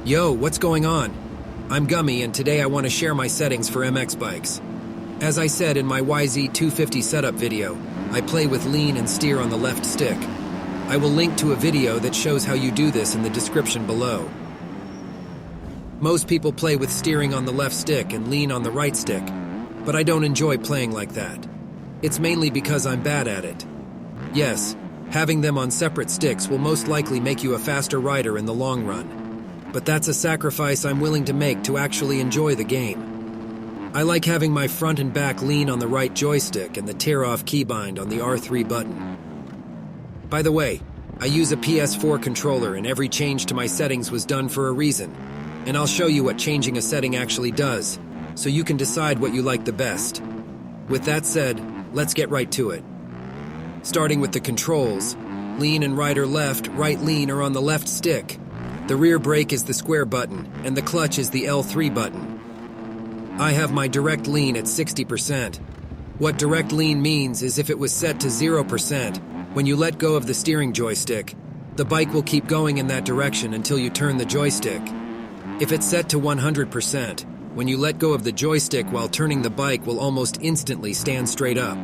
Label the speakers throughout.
Speaker 1: Yo, what's going on? I'm Gummy and today I want to share my settings for MX bikes. As I said in my YZ250 setup video, I play with lean and steer on the left stick. I will link to a video that shows how you do this in the description below. Most people play with steering on the left stick and lean on the right stick, but I don't enjoy playing like that. It's mainly because I'm bad at it. Yes, having them on separate sticks will most likely make you a faster rider in the long run. But that's a sacrifice I'm willing to make to actually enjoy the game. I like having my front and back lean on the right joystick and the tear-off keybind on the R3 button. By the way, I use a PS4 controller and every change to my settings was done for a reason, and I'll show you what changing a setting actually does, so you can decide what you like the best. With that said, let's get right to it. Starting with the controls, lean and rider left, right lean are on the left stick. The rear brake is the square button, and the clutch is the L3 button. I have my direct lean at 60%. What direct lean means is if it was set to 0%, when you let go of the steering joystick, the bike will keep going in that direction until you turn the joystick. If it's set to 100%, when you let go of the joystick while turning the bike will almost instantly stand straight up.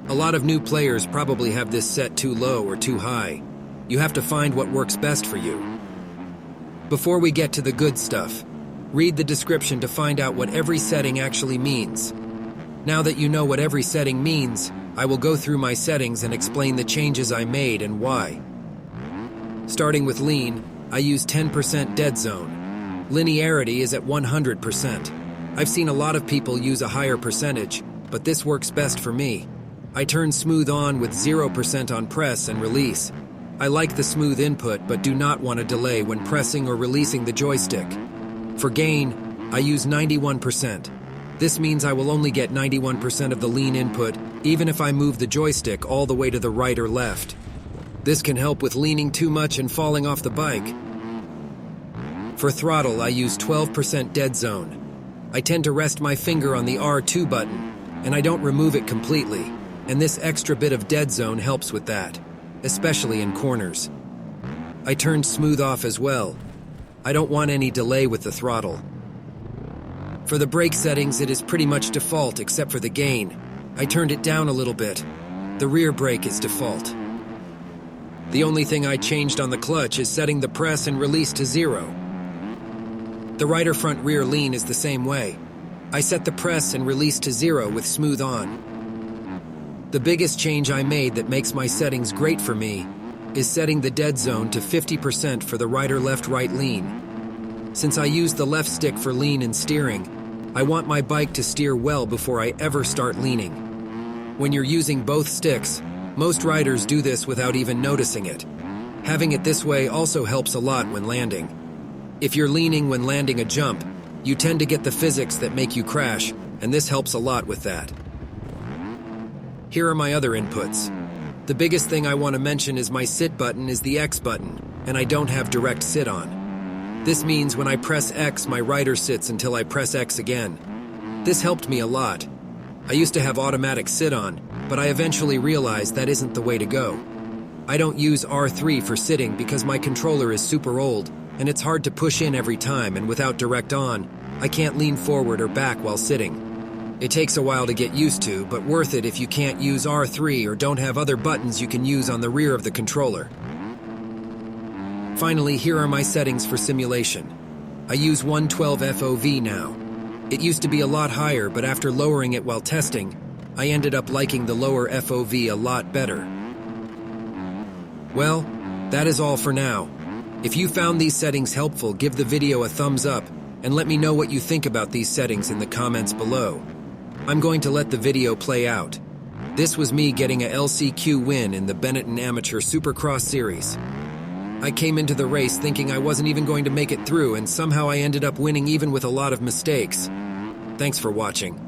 Speaker 1: A lot of new players probably have this set too low or too high. You have to find what works best for you. Before we get to the good stuff, read the description to find out what every setting actually means. Now that you know what every setting means, I will go through my settings and explain the changes I made and why. Starting with lean, I use 10% dead zone. Linearity is at 100%. I've seen a lot of people use a higher percentage, but this works best for me. I turn smooth on with 0% on press and release. I like the smooth input but do not want a delay when pressing or releasing the joystick. For gain, I use 91%. This means I will only get 91% of the lean input even if I move the joystick all the way to the right or left. This can help with leaning too much and falling off the bike. For throttle, I use 12% dead zone. I tend to rest my finger on the R2 button, and I don't remove it completely, and this extra bit of dead zone helps with that, especially in corners. I turned smooth off as well. I don't want any delay with the throttle. For the brake settings, it is pretty much default except for the gain. I turned it down a little bit. The rear brake is default. The only thing I changed on the clutch is setting the press and release to 0. The rider front rear lean is the same way. I set the press and release to 0 with smooth on. The biggest change I made that makes my settings great for me is setting the dead zone to 50% for the rider left-right lean. Since I use the left stick for lean and steering, I want my bike to steer well before I ever start leaning. When you're using both sticks, most riders do this without even noticing it. Having it this way also helps a lot when landing. If you're leaning when landing a jump, you tend to get the physics that make you crash, and this helps a lot with that. Here are my other inputs. The biggest thing I want to mention is my sit button is the X button, and I don't have direct sit on. This means when I press X, my rider sits until I press X again. This helped me a lot. I used to have automatic sit on, but I eventually realized that isn't the way to go. I don't use R3 for sitting because my controller is super old, and it's hard to push in every time, and without direct on, I can't lean forward or back while sitting. It takes a while to get used to, but worth it if you can't use R3 or don't have other buttons you can use on the rear of the controller. Finally, here are my settings for simulation. I use 112 FOV now. It used to be a lot higher, but after lowering it while testing, I ended up liking the lower FOV a lot better. Well, that is all for now. If you found these settings helpful, give the video a thumbs up and let me know what you think about these settings in the comments below. I'm going to let the video play out. This was me getting a LCQ win in the Benetton Amateur Supercross Series. I came into the race thinking I wasn't even going to make it through, and somehow I ended up winning even with a lot of mistakes. Thanks for watching.